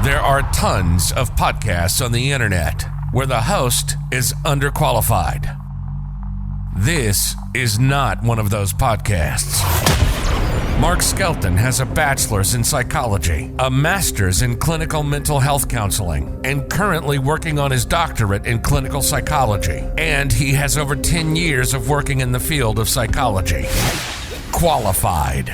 There are tons of podcasts on the internet where the host is underqualified. This is not one of those podcasts. Mark Skelton has a bachelor's in psychology, a master's in clinical mental health counseling, and currently working on his doctorate in clinical psychology. And he has over 10 years of working in the field of psychology. Qualified.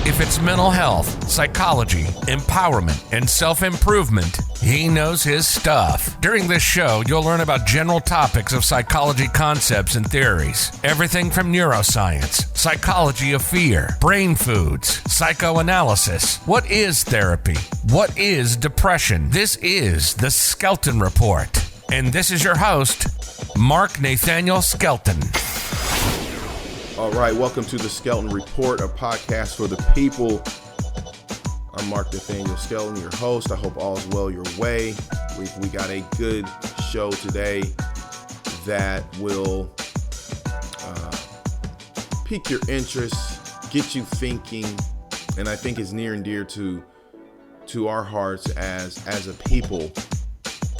If it's mental health, psychology, empowerment, and self-improvement, he knows his stuff. During this show, you'll learn about general topics of psychology concepts and theories. Everything from neuroscience, psychology of fear, brain foods, psychoanalysis. What is therapy? What is depression? This is the Skelton Report. And this is your host, Mark Nathaniel Skelton. All right, welcome to the Skelton Report, a podcast for the people. I'm Mark Nathaniel Skelton, your host. I hope all is well your way. We got a good show today that will pique your interest, get you thinking, and I think is near and dear to our hearts as a people.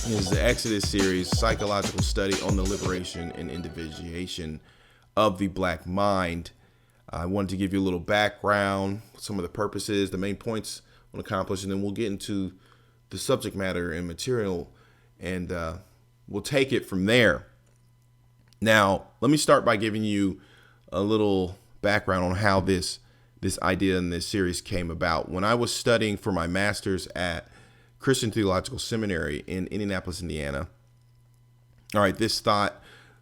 This is the Exodus series, psychological study on the liberation and individuation of the black mind. I wanted to give you a little background, some of the purposes, the main points I want to accomplish, and then we'll get into the subject matter and material, and we'll take it from there. Now, let me start by giving you a little background on how this idea in this series came about. When I was studying for my master's at Christian Theological Seminary in Indianapolis, Indiana, all right, this thought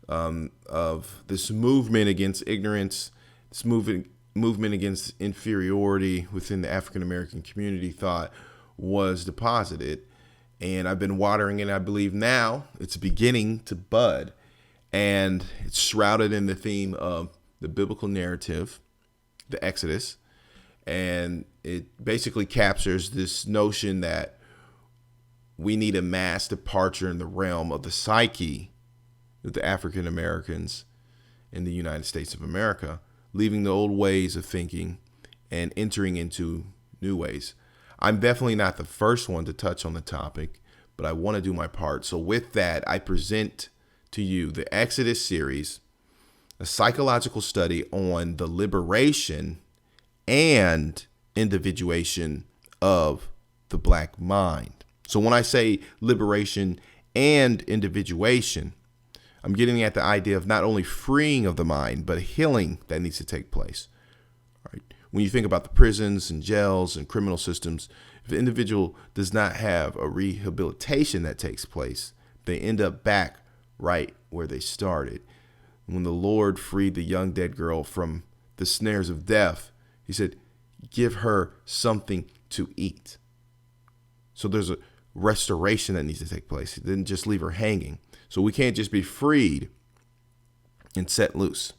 of this movement against ignorance, this movement against inferiority within the African American community thought was deposited. And I've been watering it. I believe now it's beginning to bud. And it's shrouded in the theme of the biblical narrative, the Exodus. And it basically captures this notion that we need a mass departure in the realm of the psyche with the African Americans in the United States of America, leaving the old ways of thinking and entering into new ways. I'm definitely not the first one to touch on the topic, but I want to do my part. So with that, I present to you the Exodus series, a psychological study on the liberation and individuation of the black mind. So when I say liberation and individuation, I'm getting at the idea of not only freeing of the mind, but healing that needs to take place. All right. When you think about the prisons and jails and criminal systems, if the individual does not have a rehabilitation that takes place, they end up back right where they started. When the Lord freed the young dead girl from the snares of death, he said, give her something to eat. So there's a restoration that needs to take place. He didn't just leave her hanging. So we can't just be freed and set loose.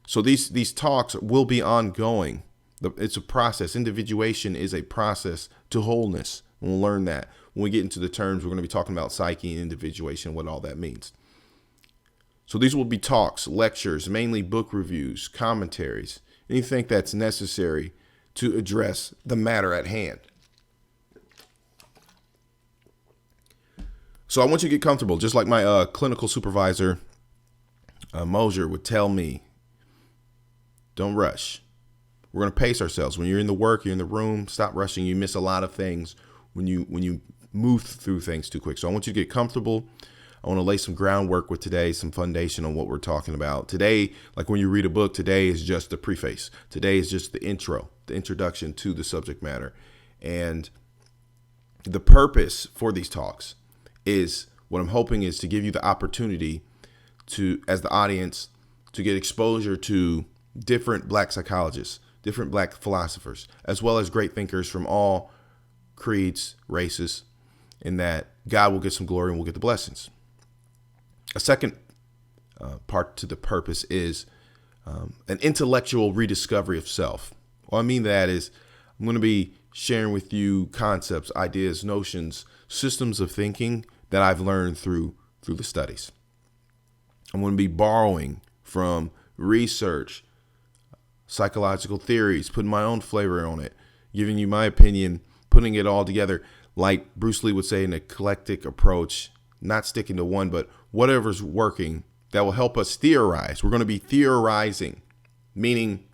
So these talks will be ongoing. It's a process. Individuation is a process to wholeness. And we'll learn that. When we get into the terms, we're going to be talking about psyche and individuation, what all that means. So these will be talks, lectures, mainly book reviews, commentaries, anything that's necessary to address the matter at hand. So I want you to get comfortable, just like my clinical supervisor, Mosier, would tell me, don't rush. We're going to pace ourselves. When you're in the work, you're in the room, stop rushing. You miss a lot of things when you move through things too quick. So I want you to get comfortable. I want to lay some groundwork with today, some foundation on what we're talking about. Today, like when you read a book, today is just the preface. Today is just the intro, the introduction to the subject matter. And the purpose for these talks is what I'm hoping is to give you the opportunity to, as the audience, to get exposure to different black psychologists, different black philosophers, as well as great thinkers from all creeds, races, and that God will get some glory and we'll get the blessings. A second part to the purpose is an intellectual rediscovery of self. What I mean that is I'm going to be sharing with you concepts, ideas, notions, systems of thinking that I've learned through the studies. I'm going to be borrowing from research, psychological theories, putting my own flavor on it, giving you my opinion, putting it all together, like Bruce Lee would say, an eclectic approach, not sticking to one, but whatever's working that will help us theorize. We're going to be theorizing, meaning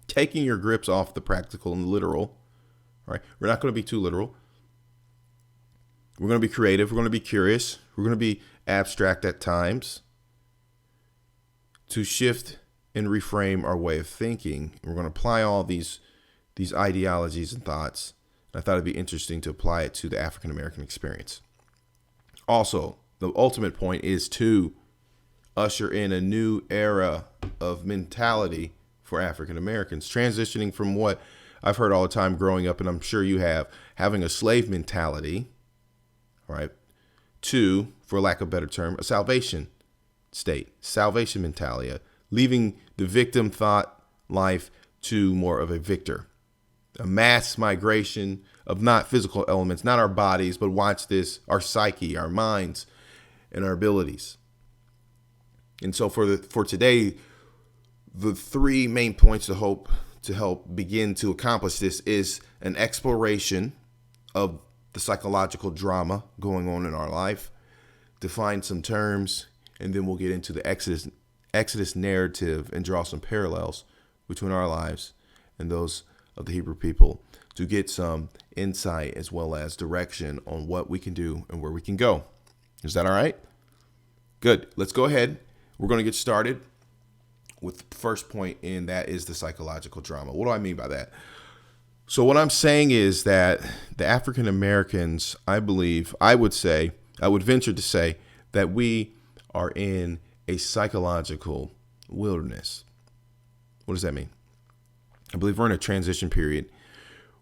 taking your grips off the practical and the literal, right? We're not going to be too literal. We're going to be creative. We're going to be curious. We're going to be abstract at times to shift and reframe our way of thinking. We're going to apply all these ideologies and thoughts. And I thought it'd be interesting to apply it to the African American experience. Also, the ultimate point is to usher in a new era of mentality for African Americans, transitioning from what I've heard all the time growing up, and I'm sure you have, having a slave mentality, right, to, for lack of a better term, a salvation mentality, leaving the victim thought life to more of a victor, a mass migration of not physical elements, not our bodies, but watch this, our psyche, our minds, and our abilities. And so for today, the three main points to help begin to accomplish this is an exploration of the psychological drama going on in our life, define some terms, and then we'll get into the Exodus narrative and draw some parallels between our lives and those of the Hebrew people to get some insight as well as direction on what we can do and where we can go. Is that all right? Good. Let's go ahead. We're going to get started with the first point, and that is the psychological drama. What do I mean by that? So what I'm saying is that the African Americans, I would venture to say that we are in a psychological wilderness. What does that mean? I believe we're in a transition period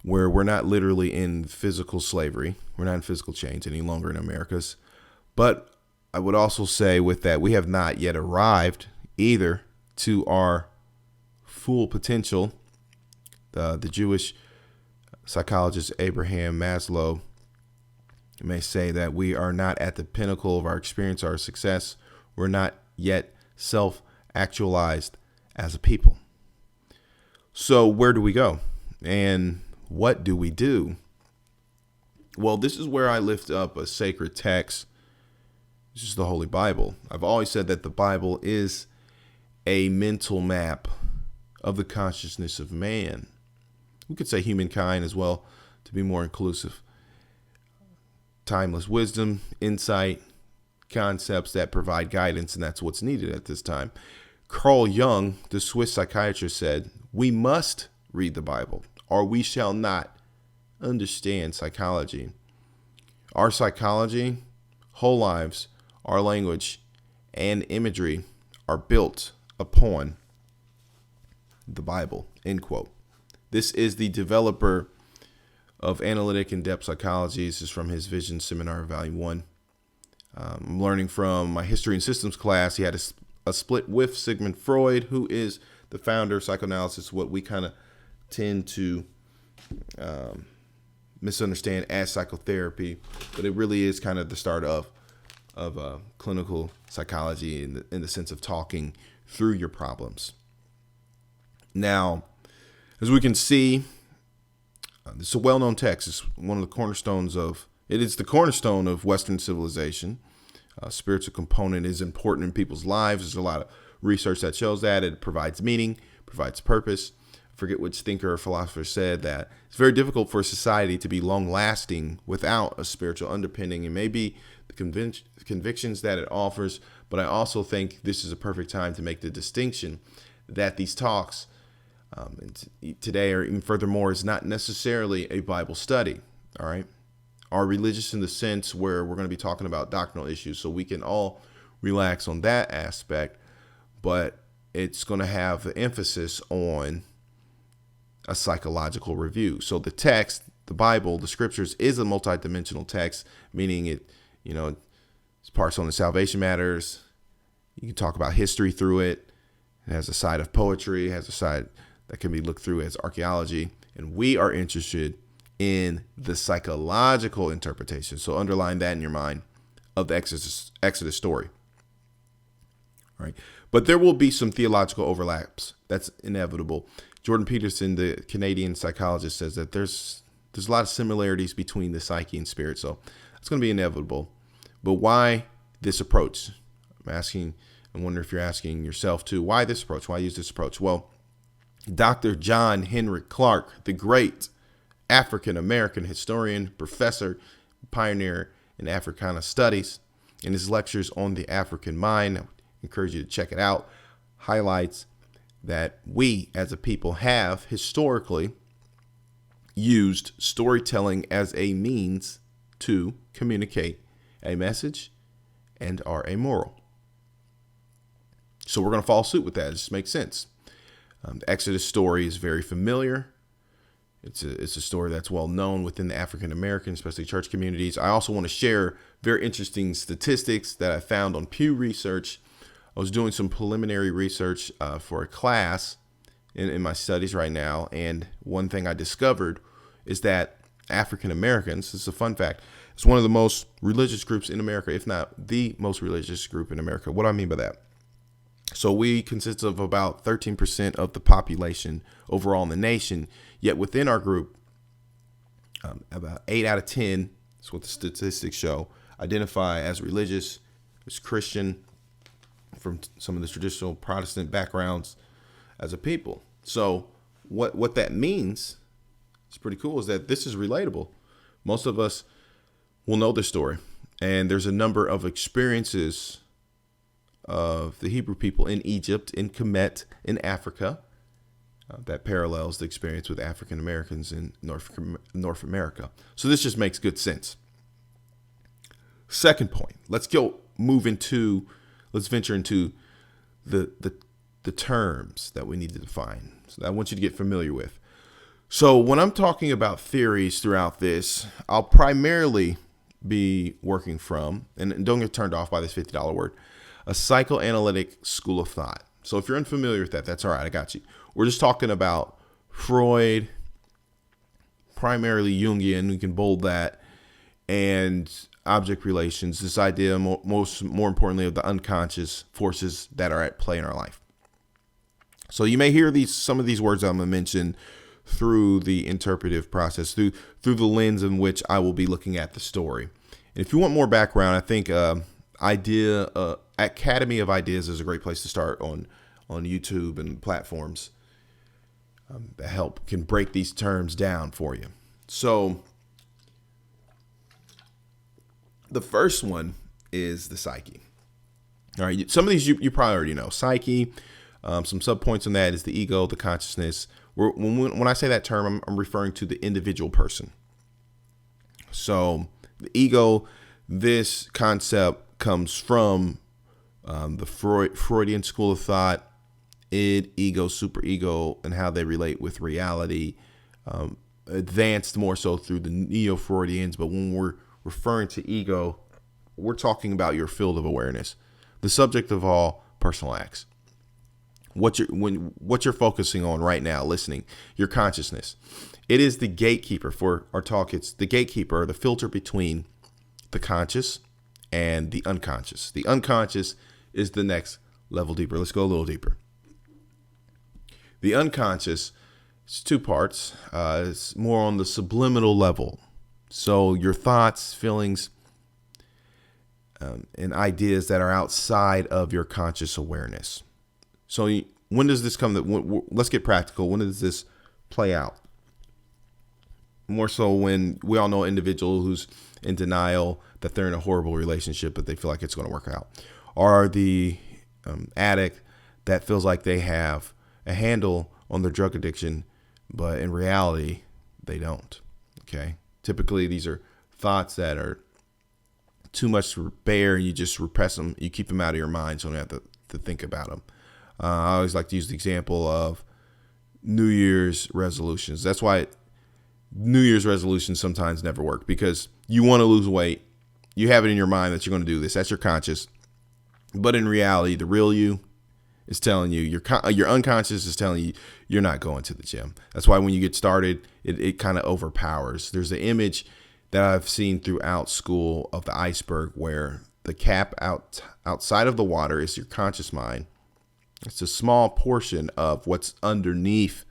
where we're not literally in physical slavery. We're not in physical chains any longer in Americas. But I would also say with that, we have not yet arrived either to our full potential. The Jewish psychologist Abraham Maslow may say that we are not at the pinnacle of our experience, our success. We're not yet self-actualized as a people. So where do we go? And what do we do? Well, this is where I lift up a sacred text. This is the Holy Bible. I've always said that the Bible is a mental map of the consciousness of man. We could say humankind as well to be more inclusive. Timeless wisdom, insight, concepts that provide guidance, and that's what's needed at this time. Carl Jung, the Swiss psychiatrist, said, "We must read the Bible, or we shall not understand psychology." Our psychology, whole lives, our language, and imagery are built upon the Bible, end quote. This is the developer of analytic and depth psychology. This is from his Vision Seminar, Volume 1. I'm learning from my history and systems class. He had a split with Sigmund Freud, who is the founder of psychoanalysis, what we kind of tend to misunderstand as psychotherapy, but it really is kind of the start of clinical psychology in the sense of talking through your problems. Now, as we can see, it's a well-known text. It's one of the cornerstones it is the cornerstone of Western civilization. Spiritual component is important in people's lives. There's a lot of research that shows that. It provides meaning, provides purpose. I forget which thinker or philosopher said that it's very difficult for a society to be long-lasting without a spiritual underpinning, and maybe the convictions that it offers. But I also think this is a perfect time to make the distinction that these talks today, or even furthermore, is not necessarily a Bible study. All right. Are religious in the sense where we're going to be talking about doctrinal issues, so we can all relax on that aspect, but it's going to have the emphasis on a psychological review. So the text, the Bible, the scriptures is a multidimensional text, meaning it's parts on the salvation matters. You can talk about history through it. It has a side of poetry, it has a side that can be looked through as archaeology, and we are interested in the psychological interpretation. So underline that in your mind of the Exodus story. All right. But there will be some theological overlaps. That's inevitable. Jordan Peterson, the Canadian psychologist, says that there's there's a lot of similarities between the psyche and spirit, so it's going to be inevitable. But why this approach? I wonder if you're asking yourself too, why this approach? Why use this approach? Well, Dr. John Henry Clark, the great African-American historian, professor, pioneer in Africana studies, in his lectures on the African mind, I would encourage you to check it out, highlights that we as a people have historically used storytelling as a means to communicate a message and are amoral. So we're going to follow suit with that. It just makes sense. The Exodus story is very familiar. It's a story that's well known within the African American, especially church communities. I also want to share very interesting statistics that I found on Pew Research. I was doing some preliminary research for a class in my studies right now, and one thing I discovered is that African Americans, this is a fun fact, it's one of the most religious groups in America, if not the most religious group in America. What do I mean by that? So we consist of about 13% of the population overall in the nation, yet within our group, about 8 out of 10, that's what the statistics show, identify as religious, as Christian, from some of the traditional Protestant backgrounds as a people. So what that means, it's pretty cool, is that this is relatable. Most of us will know this story, and there's a number of experiences of the Hebrew people in Egypt, in Kemet, in Africa, that parallels the experience with African Americans in North America. So this just makes good sense. Second point, let's venture into the terms that we need to define. So I want you to get familiar with. So when I'm talking about theories throughout this, I'll primarily be working from, and don't get turned off by this $50 word, a psychoanalytic school of thought. So if you're unfamiliar with that, that's all right. I got you. We're just talking about Freud, primarily Jungian, we can bold that, and object relations, this idea more importantly of the unconscious forces that are at play in our life. So you may hear some of these words I'm going to mention through the interpretive process, through the lens in which I will be looking at the story. And if you want more background, I think Academy of Ideas is a great place to start on YouTube and platforms that can break these terms down for you. So the first one is the psyche. All right, some of these you probably already know. Psyche, some subpoints on that is the ego, the consciousness. When I say that term, I'm referring to the individual person. So the ego, this concept comes from the Freudian school of thought, id, ego, superego, and how they relate with reality. Advanced more so through the Neo-Freudians, but when we're referring to ego, we're talking about your field of awareness, the subject of all personal acts. What you're focusing on right now, listening, your consciousness. It is the gatekeeper for our talk. It's the gatekeeper, the filter between the conscious and the unconscious. The unconscious is the next level deeper. Let's go a little deeper. The unconscious is two parts. It's more on the subliminal level. So your thoughts, feelings, and ideas that are outside of your conscious awareness. So when does this come? Let's get practical. When does this play out? More so when we all know an individual who's in denial that they're in a horrible relationship, but they feel like it's going to work out. Or the addict that feels like they have a handle on their drug addiction, but in reality, they don't. Okay. Typically, these are thoughts that are too much to bear. You just repress them. You keep them out of your mind, so you don't have to think about them. I always like to use the example of New Year's resolutions. That's why New Year's resolutions sometimes never work, because you want to lose weight. You have it in your mind that you're going to do this. That's your conscious. But in reality, the real you is telling you, your unconscious is telling you you're not going to the gym. That's why when you get started, it kind of overpowers. There's an image that I've seen throughout school of the iceberg where the cap outside of the water is your conscious mind. It's a small portion of what's underneath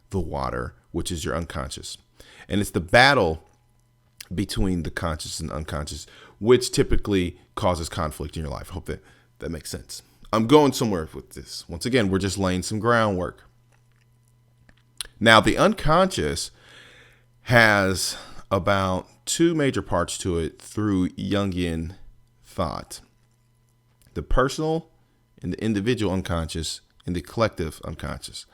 the water, which is your unconscious. And it's the battle between the conscious and unconscious, which typically causes conflict in your life. Hope that makes sense. I'm going somewhere with this. Once again, we're just laying some groundwork. Now, the unconscious has about two major parts to it through Jungian thought: the personal and the individual unconscious, and the collective unconscious.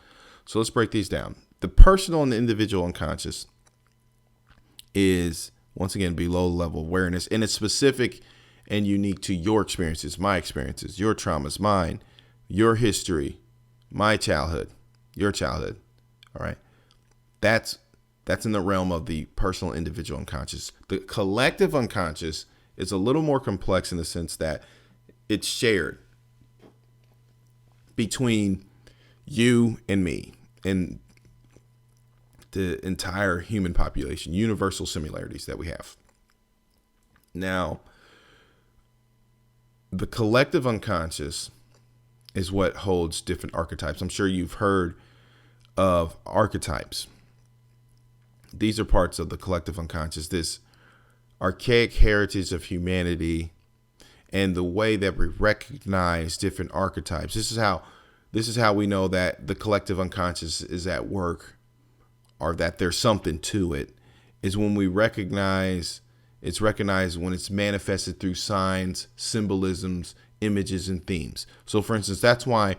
So let's break these down. The personal and the individual unconscious is, once again, below level awareness, and it's specific and unique to your experiences, my experiences, your traumas, mine, your history, my childhood, your childhood. All right. That's in the realm of the personal individual unconscious. The collective unconscious is a little more complex in the sense that it's shared between you and me and the entire human population, universal similarities that we have. Now, the collective unconscious is what holds different archetypes. I'm sure you've heard of archetypes. These are parts of the collective unconscious, this archaic heritage of humanity and the way that we recognize different archetypes. This is how we know that the collective unconscious is at work, or that there's something to it, is when it's recognized when it's manifested through signs, symbolisms, images, and themes. So for instance, that's why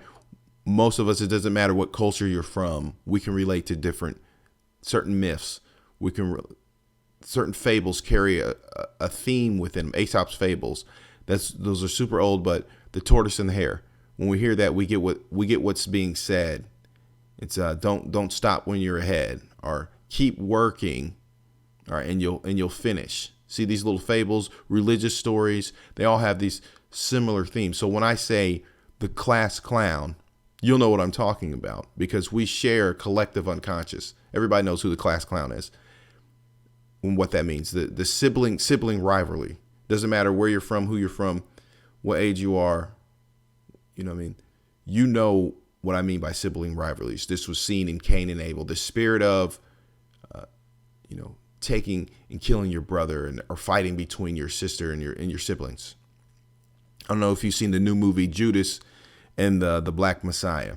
most of us, it doesn't matter what culture you're from, we can relate to certain myths. Certain fables carry a theme within them. Aesop's fables, those are super old, but the tortoise and the hare, when we hear that, we get what's being said. It's don't stop when you're ahead, or keep working, all right, and you'll finish. See, these little fables, religious stories, they all have these similar themes. So when I say the class clown, you'll know what I'm talking about, because we share collective unconscious. Everybody knows who the class clown is and what that means. The sibling rivalry. Doesn't matter where you're from, who you're from, what age you are. You know what I mean? You know what I mean by sibling rivalries. This was seen in Cain and Abel. The spirit of, taking and killing your brother, or fighting between your sister and your siblings. I don't know if you've seen the new movie Judas and the Black Messiah.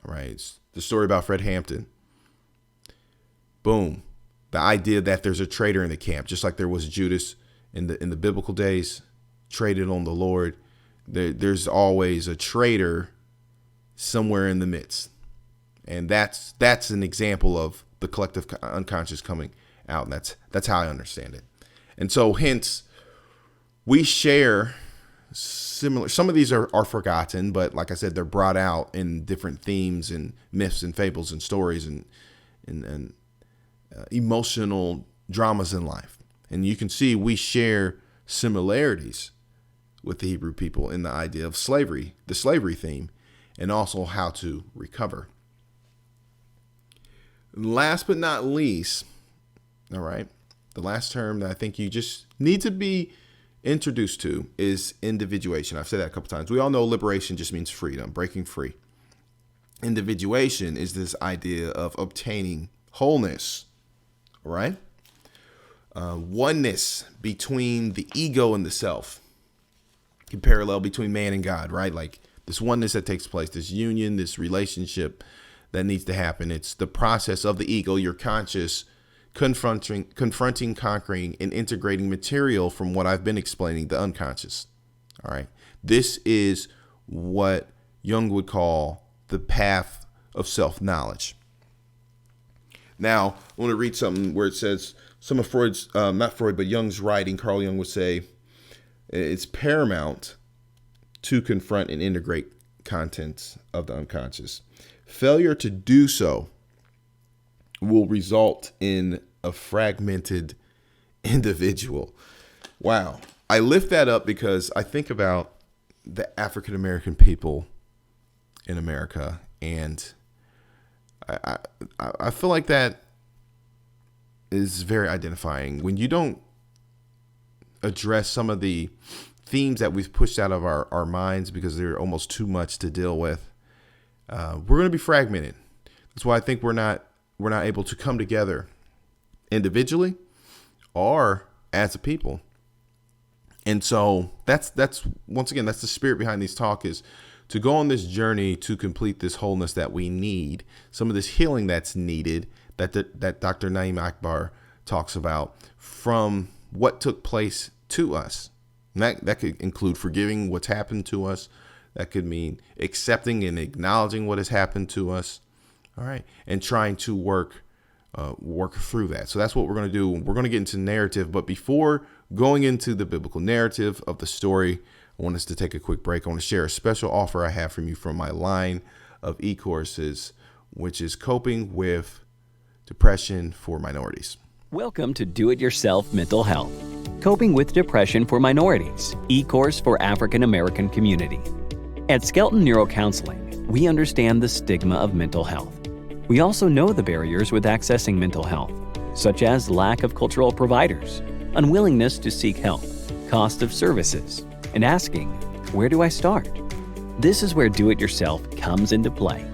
All right, it's the story about Fred Hampton. Boom, the idea that there's a traitor in the camp, just like there was Judas in the biblical days, traded on the Lord. There's always a traitor somewhere in the midst, and that's an example of the collective unconscious coming out, and that's how I understand it. And so hence we share similar, some of these are forgotten, but like I said, they're brought out in different themes and myths and fables and stories and emotional dramas in life. And you can see we share similarities with the Hebrew people in the idea of slavery, the slavery theme, and also how to recover. Last but not least, all right, the last term that I think you just need to be introduced to is individuation. I've said that a couple times. We all know liberation just means freedom, breaking free. Individuation is this idea of obtaining wholeness, all right? Oneness between the ego and the self. In parallel between man and God, right? Like this oneness that takes place, this union, this relationship that needs to happen. It's the process of the ego, your conscious, confronting, conquering, and integrating material from what I've been explaining, the unconscious. All right. This is what Jung would call the path of self-knowledge. Now, I want to read something where it says some of Freud's, not Freud, but Jung's writing. Carl Jung would say it's paramount to confront and integrate contents of the unconscious. Failure to do so will result in a fragmented individual. Wow. I lift that up because I think about the African American people in America, and I feel like that is very identifying. When you don't address some of the themes that we've pushed out of our minds because they're almost too much to deal with, we're going to be fragmented. That's why I think we're not able to come together individually or as a people. And so that's once again, that's the spirit behind these talk, is to go on this journey to complete this wholeness that we need, some of this healing that's needed, that Dr. Naeem Akbar talks about, from what took place to us. And that could include forgiving what's happened to us. That could mean accepting and acknowledging what has happened to us. All right. And trying to work through that. So that's what we're going to do. We're going to get into narrative. But before going into the biblical narrative of the story, I want us to take a quick break. I want to share a special offer I have from you from my line of e-courses, which is Coping with Depression for Minorities. Welcome to Do-It-Yourself Mental Health, Coping with Depression for Minorities, e-course for African American community. At Skelton Neurocounseling, we understand the stigma of mental health. We also know the barriers with accessing mental health, such as lack of cultural providers, unwillingness to seek help, cost of services, and asking, where do I start? This is where Do-It-Yourself comes into play.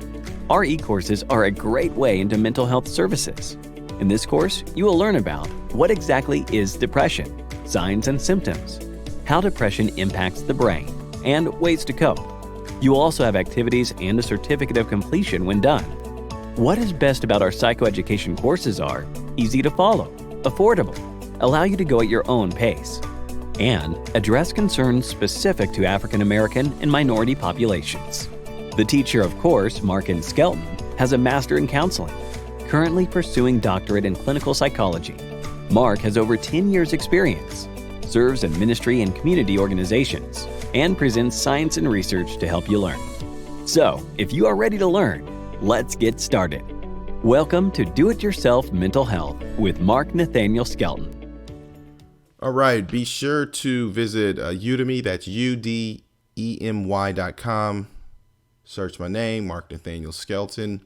Our e-courses are a great way into mental health services. In this course, you will learn about what exactly is depression, signs and symptoms, how depression impacts the brain, and ways to cope. You will also have activities and a certificate of completion when done. What is best about our psychoeducation courses are easy to follow, affordable, allow you to go at your own pace, and address concerns specific to African American and minority populations. The teacher of course, Mark in Skelton, has a master in counseling, currently pursuing doctorate in clinical psychology. Mark has over 10 years experience, serves in ministry and community organizations, and presents science and research to help you learn. So, if you are ready to learn, let's get started. Welcome to Do-It-Yourself Mental Health with Mark Nathaniel Skelton. All right, be sure to visit Udemy, that's udemy.com. Search my name, Mark Nathaniel Skelton,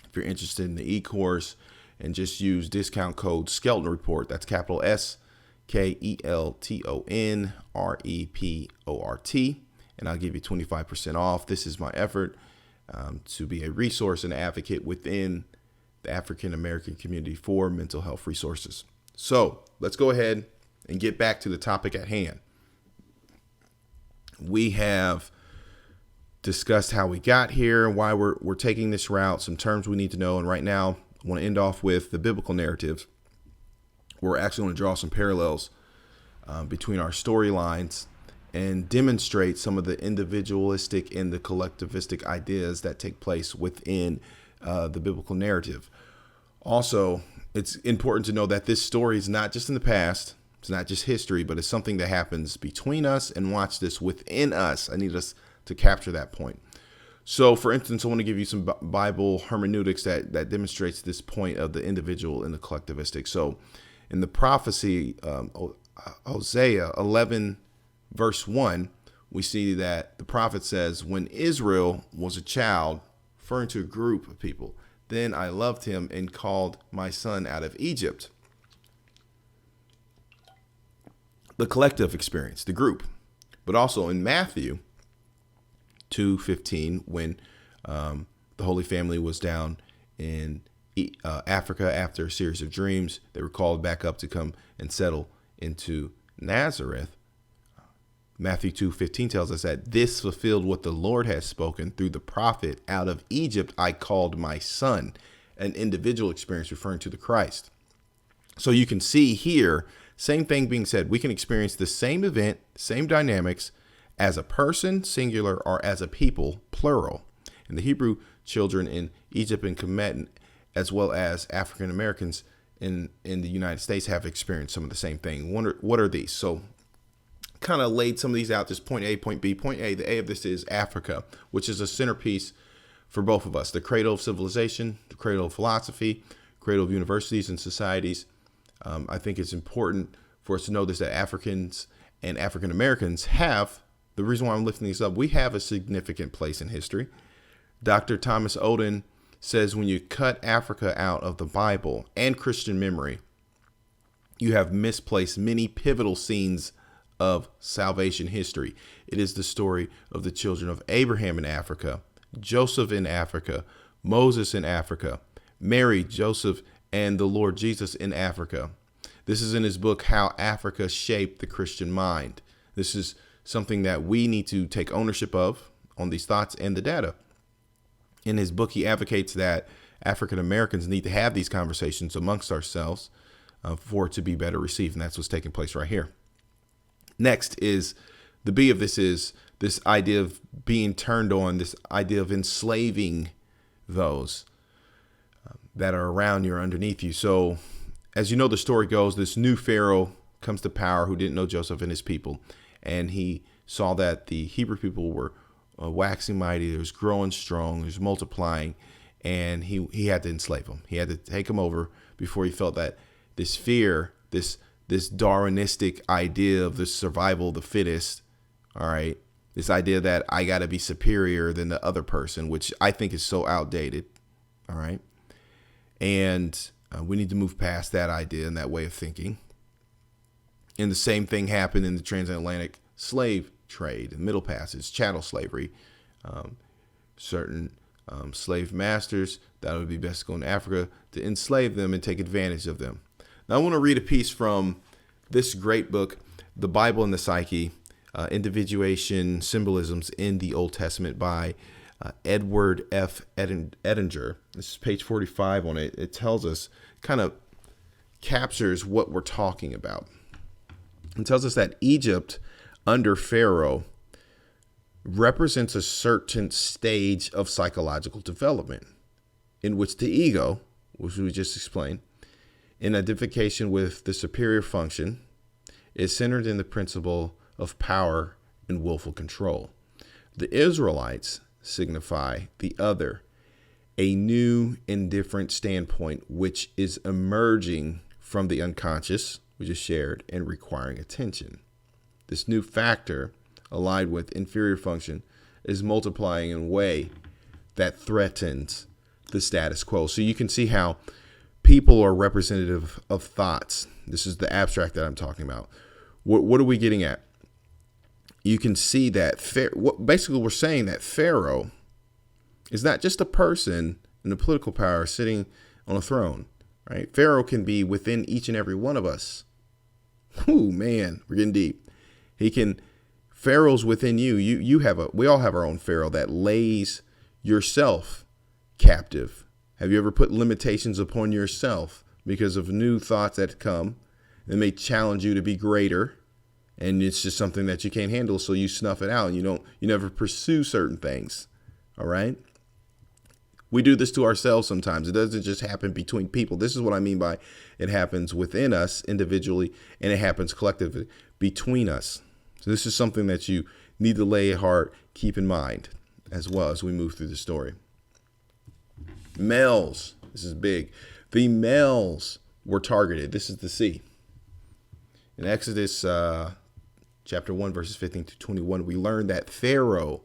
if you're interested in the e-course, and just use discount code Skelton Report. That's capital SKELTONREPORT, and I'll give you 25% off. This is my effort to be a resource and advocate within the African American community for mental health resources. So let's go ahead and get back to the topic at hand. We have discussed how we got here, why we're taking this route, some terms we need to know. And right now, I want to end off with the biblical narrative. We're actually going to draw some parallels between our storylines and demonstrate some of the individualistic and the collectivistic ideas that take place within the biblical narrative. Also, it's important to know that this story is not just in the past. It's not just history, but it's something that happens between us, and watch this, within us. I need us to capture that point. So, for instance, I want to give you some Bible hermeneutics that demonstrates this point of the individual and the collectivistic. So, in the prophecy, Hosea 11, verse 1, we see that the prophet says, when Israel was a child, referring to a group of people, then I loved him and called my son out of Egypt. The collective experience, the group. But also in Matthew 2:15, when the Holy Family was down in Africa after a series of dreams, they were called back up to come and settle into Nazareth. Matthew 2:15 tells us that this fulfilled what the Lord has spoken through the prophet, out of Egypt I called my son, an individual experience referring to the Christ. So you can see here, same thing being said, we can experience the same event, same dynamics, as a person, singular, or as a people, plural. And the Hebrew children in Egypt and Kemet, as well as African Americans in the United States, have experienced some of the same thing. What are these? So kind of laid some of these out, just point A, point B. Point A, the A of this is Africa, which is a centerpiece for both of us. The cradle of civilization, the cradle of philosophy, cradle of universities and societies. I think it's important for us to know this, that Africans and African Americans have, the reason why I'm lifting this up, we have a significant place in history. Dr. Thomas Oden says when you cut Africa out of the Bible and Christian memory, you have misplaced many pivotal scenes of salvation history. It is the story of the children of Abraham in Africa, Joseph in Africa, Moses in Africa, Mary, Joseph, and the Lord Jesus in Africa. This is in his book, How Africa Shaped the Christian Mind. This is something that we need to take ownership of on these thoughts and the data. In his book, he advocates that African Americans need to have these conversations amongst ourselves for it to be better received. And that's what's taking place right here. Next is the B of this is this idea of being turned on, this idea of enslaving those that are around you or underneath you. So as you know, the story goes, this new Pharaoh comes to power who didn't know Joseph and his people. And he saw that the Hebrew people were waxing mighty. They was growing strong. They was multiplying. And he had to enslave them. He had to take them over before he felt that this fear, this Darwinistic idea of the survival of the fittest, all right, this idea that I got to be superior than the other person, which I think is so outdated, all right? And we need to move past that idea and that way of thinking. And the same thing happened in the transatlantic slave trade, Middle Passage, chattel slavery. Certain slave masters that it would be best to go into Africa to enslave them and take advantage of them. Now, I want to read a piece from this great book, The Bible and the Psyche, Individuation, Symbolisms in the Old Testament by Edward F. Edinger. This is page 45 on it. It tells us, kind of captures what we're talking about. It tells us that Egypt under Pharaoh represents a certain stage of psychological development in which the ego, which we just explained, in identification with the superior function, is centered in the principle of power and willful control. The Israelites signify the other, a new and different standpoint which is emerging from the unconscious, we just shared, and requiring attention. This new factor, allied with inferior function, is multiplying in a way that threatens the status quo. So you can see how people are representative of thoughts. This is the abstract that I'm talking about. What are we getting at? You can see that basically we're saying that Pharaoh is not just a person in the political power sitting on a throne, right? Pharaoh can be within each and every one of us. Ooh, man, we're getting deep. Pharaoh's within you. We all have our own Pharaoh that lays yourself captive. Have you ever put limitations upon yourself because of new thoughts that come that may challenge you to be greater? And it's just something that you can't handle. So you snuff it out and you never pursue certain things. All right. We do this to ourselves sometimes. It doesn't just happen between people. This is what I mean by it happens within us individually and it happens collectively between us. So this is something that you need to lay at heart, keep in mind as well as we move through the story. Males, this is big. The males were targeted. This is the C. In Exodus chapter 1, verses 15 to 21, we learn that Pharaoh,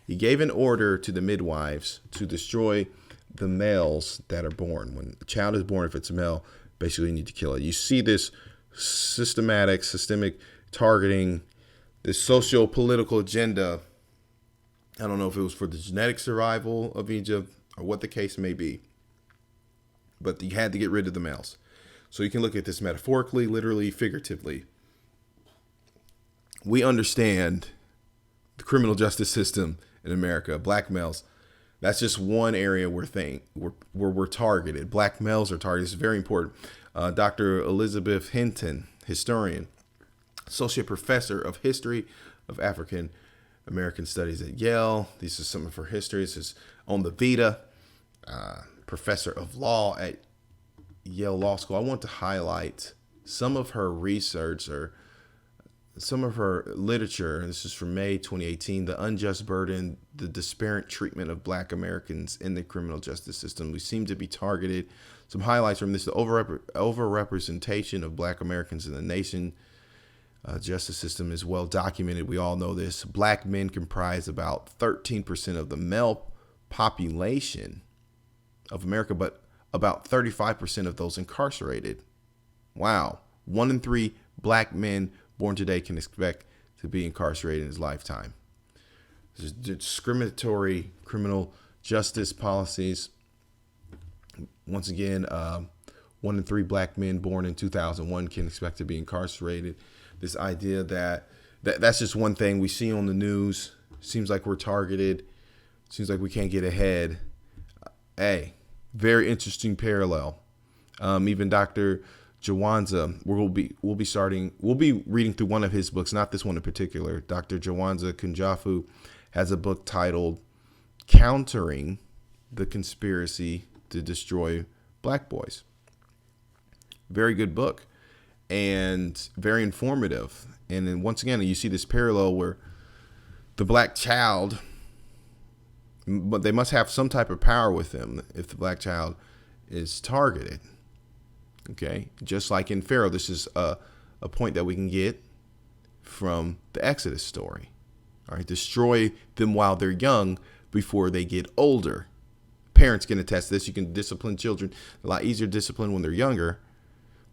he gave an order to the midwives to destroy the males that are born. When a child is born, if it's a male, basically you need to kill it. You see this systemic targeting, this socio-political agenda. I don't know if it was for the genetic survival of Egypt or what the case may be, but you had to get rid of the males. So you can look at this metaphorically, literally, figuratively. We understand the criminal justice system in America, black males. That's just one area where we're targeted. Black males are targeted. It's very important. Dr. Elizabeth Hinton, historian, associate professor of history of African American studies at Yale. This is some of her history. This is on the Vita, professor of law at Yale Law School. I want to highlight some of her research or some of her literature. This is from May 2018, The Unjust Burden, the Disparate Treatment of Black Americans in the Criminal Justice System. We seem to be targeted. Some highlights from this: the overrepresentation of Black Americans in the nation justice system is well documented. We all know this. Black men comprise about 13% of the male population of America, but about 35% of those incarcerated. Wow. 1 in 3 Black men born today can expect to be incarcerated in his lifetime. There's discriminatory criminal justice policies. Once again, 1 in 3 black men born in 2001 can expect to be incarcerated. This idea that's just one thing we see on the news. Seems like we're targeted. Seems like we can't get ahead. Hey, very interesting parallel. Even Dr. Jawanza, we'll be reading through one of his books, not this one in particular. Dr. Jawanza Kunjafu has a book titled Countering the Conspiracy to Destroy Black Boys. Very good book and very informative. And then once again, you see this parallel where the black child, but they must have some type of power with them if the black child is targeted. Okay, just like in Pharaoh, this is a point that we can get from the Exodus story. All right, destroy them while they're young before they get older. Parents can attest to this. You can discipline children a lot easier to discipline when they're younger,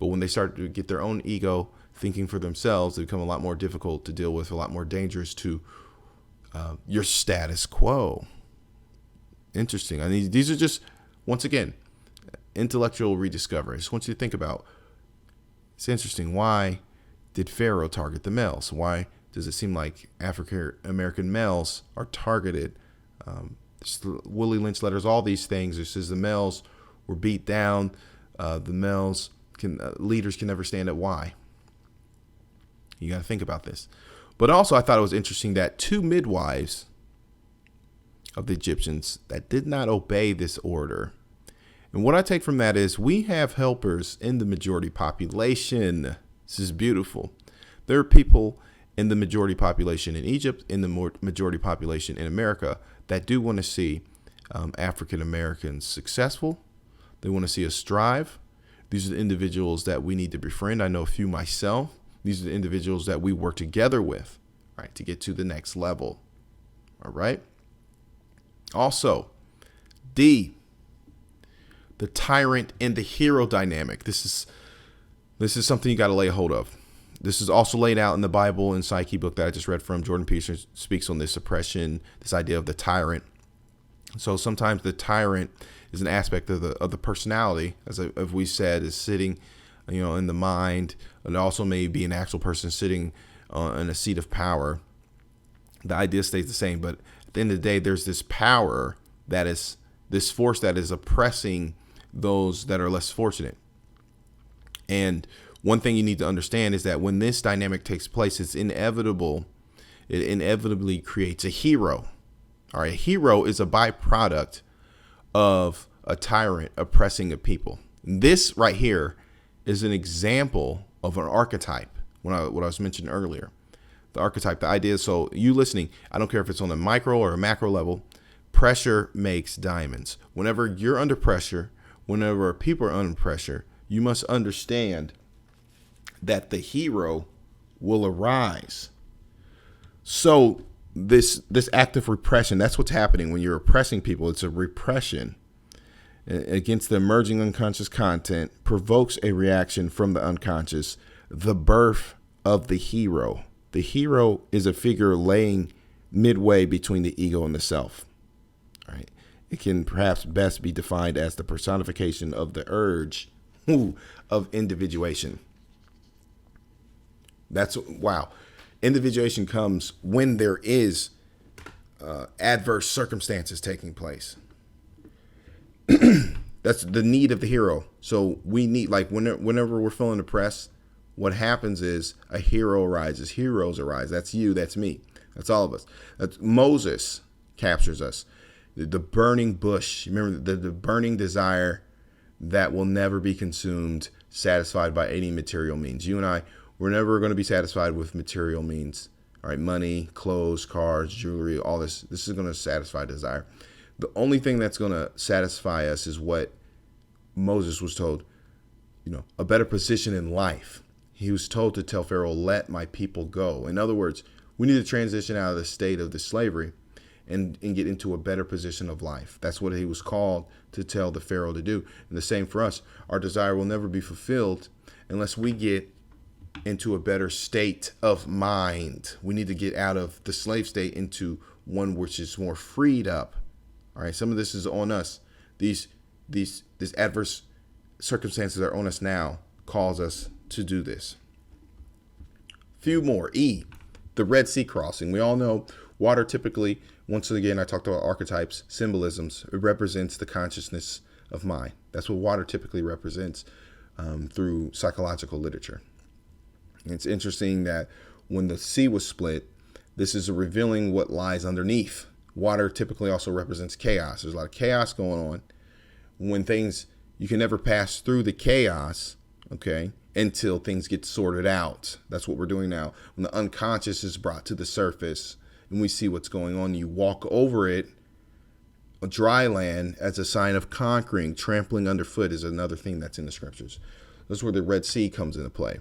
but when they start to get their own ego thinking for themselves, they become a lot more difficult to deal with, a lot more dangerous to your status quo. Interesting. I mean, these are just, once again, intellectual rediscovery. I just want you to think about, it's interesting. Why did Pharaoh target the males? Why does it seem like African American males are targeted? Willie Lynch letters, all these things. It says the males were beat down. The males leaders can never stand up. Why? You got to think about this. But also, I thought it was interesting that 2 midwives of the Egyptians that did not obey this order. And what I take from that is we have helpers in the majority population. This is beautiful. There are people in the majority population in Egypt, in the majority population in America, that do want to see African Americans successful. They want to see us strive. These are the individuals that we need to befriend. I know a few myself. These are the individuals that we work together with, right, to get to the next level. All right. Also, D, the tyrant and the hero dynamic. This is something you got to lay a hold of. This is also laid out in the Bible and Psyche book that I just read from. Jordan Peterson speaks on this oppression, this idea of the tyrant. So sometimes the tyrant is an aspect of the personality, as we said, is sitting, in the mind. It also may be an actual person sitting in a seat of power. The idea stays the same, but at the end of the day, there's this power that is this force that is oppressing those that are less fortunate. And one thing you need to understand is that when this dynamic takes place, it's inevitable. It inevitably creates a hero. All right, a hero is a byproduct of a tyrant oppressing a people. This right here is an example of an archetype. What I was mentioning earlier, the archetype, the idea. So you listening, I don't care if it's on a micro or a macro level. Pressure makes diamonds. Whenever you're under pressure, whenever people are under pressure, you must understand that the hero will arise. So this act of repression, that's what's happening when you're oppressing people. It's a repression against the emerging unconscious content, provokes a reaction from the unconscious, the birth of the hero. The hero is a figure laying midway between the ego and the self. All right. It can perhaps best be defined as the personification of the urge of individuation. That's wow. Individuation comes when there is adverse circumstances taking place. That's the need of the hero. So we need, like, whenever we're feeling oppressed, what happens is a hero arises. Heroes arise. That's you. That's me. That's all of us. That's Moses captures us. The burning bush. Remember the burning desire that will never be consumed, satisfied by any material means. You and I, we're never going to be satisfied with material means. All right, money, clothes, cars, jewelry, all this. This is going to satisfy desire. The only thing that's going to satisfy us is what Moses was told, a better position in life. He was told to tell Pharaoh, let my people go. In other words, we need to transition out of the state of the slavery and get into a better position of life. That's what he was called to tell the Pharaoh to do. And the same for us. Our desire will never be fulfilled unless we get into a better state of mind. We need to get out of the slave state into one which is more freed up. All right, some of this is on us. This adverse circumstances that are on us now cause us to do this. Few more. E, the Red Sea crossing. We all know water typically, once again, I talked about archetypes, symbolisms. It represents the consciousness of mind. That's what water typically represents through psychological literature. And it's interesting that when the sea was split, this is revealing what lies underneath. Water typically also represents chaos. There's a lot of chaos going on. When things, you can never pass through the chaos, okay, until things get sorted out. That's what we're doing now. When the unconscious is brought to the surface and we see what's going on, you walk over it. A dry land as a sign of conquering. Trampling underfoot is another thing that's in the scriptures. That's where the Red Sea comes into play.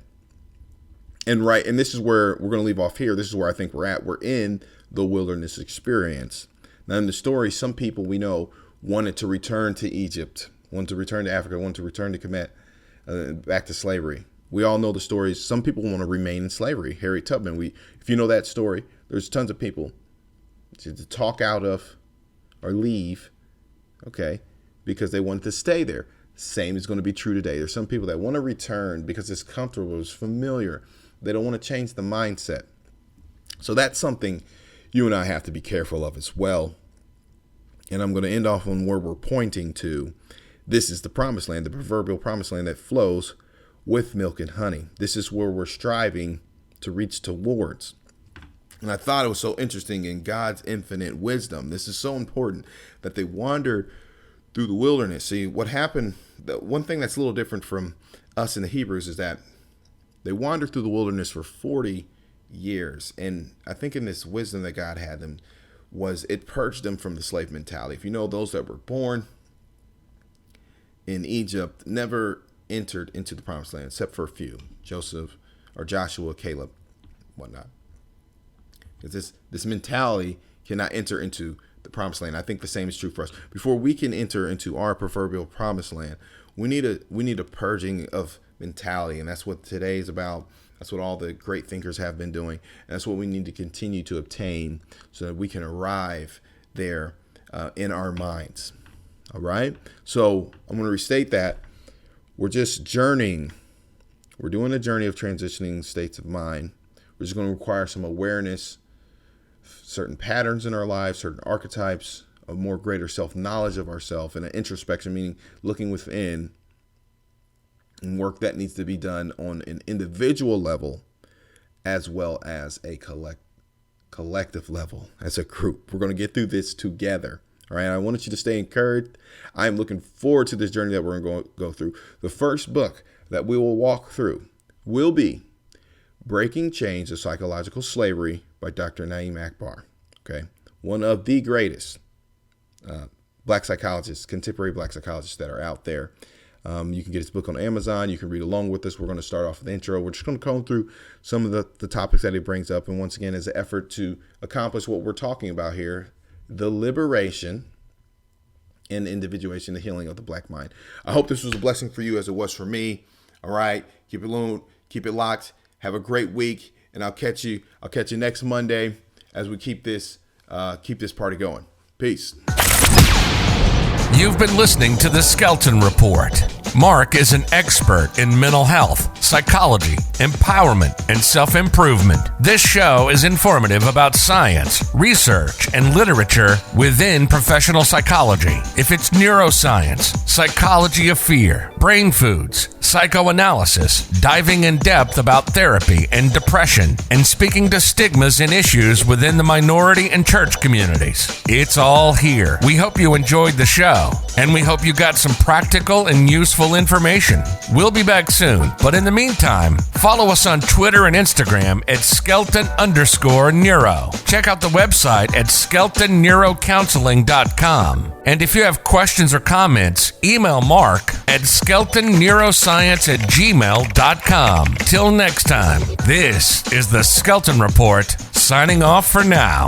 And this is where we're going to leave off here. This is where I think we're at. We're in the wilderness experience. Now, in the story, some people we know wanted to return to Egypt, wanted to return to Africa, wanted to return to Kemet, back to slavery. We all know the stories. Some people want to remain in slavery. Harriet Tubman, if you know that story, there's tons of people to talk out of or leave, okay, because they wanted to stay there. Same is going to be true today. There's some people that want to return because it's comfortable, it's familiar. They don't want to change the mindset. So that's something you and I have to be careful of as well. And I'm going to end off on where we're pointing to. This is the promised land, the proverbial promised land that flows with milk and honey. This is where we're striving to reach towards. And I thought it was so interesting in God's infinite wisdom. This is so important that they wandered through the wilderness. See, what happened, the one thing that's a little different from us in the Hebrews is that they wandered through the wilderness for 40 years. And I think in this wisdom that God had them was it purged them from the slave mentality. If you know, those that were born in Egypt never entered into the promised land except for a few, Joseph or Joshua, Caleb, whatnot. Because this mentality cannot enter into the promised land. I think the same is true for us. Before we can enter into our proverbial promised land, we need a purging of mentality, and that's what today is about. That's what all the great thinkers have been doing, and that's what we need to continue to obtain so that we can arrive there in our minds. All right? So I'm going to restate that. We're just journeying. We're doing a journey of transitioning states of mind. We're just going to require some awareness, certain patterns in our lives, certain archetypes, a more greater self-knowledge of ourselves, and an introspection, meaning looking within, and work that needs to be done on an individual level as well as a collective level, as a group. We're going to get through this together. All right. I wanted you to stay encouraged. I'm looking forward to this journey that we're going to go through. The first book that we will walk through will be Breaking Chains of Psychological Slavery by Dr. Naeem Akbar. Okay. One of the greatest black psychologists, contemporary black psychologists that are out there. You can get his book on Amazon. You can read along with us. We're going to start off with the intro. We're just going to come through some of the topics that he brings up. And once again, as an effort to accomplish what we're talking about here, the liberation and individuation, the healing of the black mind. I hope this was a blessing for you as it was for me. All right. Keep it locked. Have a great week. And I'll catch you next Monday as we keep this party going. Peace. You've been listening to the Skelton Report. Mark is an expert in mental health, psychology, empowerment, and self-improvement. This show is informative about science, research, and literature within professional psychology. If it's neuroscience, psychology of fear, brain foods, psychoanalysis, diving in depth about therapy and depression, and speaking to stigmas and issues within the minority and church communities. It's all here. We hope you enjoyed the show, and we hope you got some practical and useful information. We'll be back soon, but in the meantime, follow us on Twitter and Instagram at Skelton_Neuro. Check out the website at SkeltonNeuroCounseling.com. And if you have questions or comments, email Mark at SkeltonNeuroscience@gmail.com. Till next time, this is the Skelton Report, signing off for now.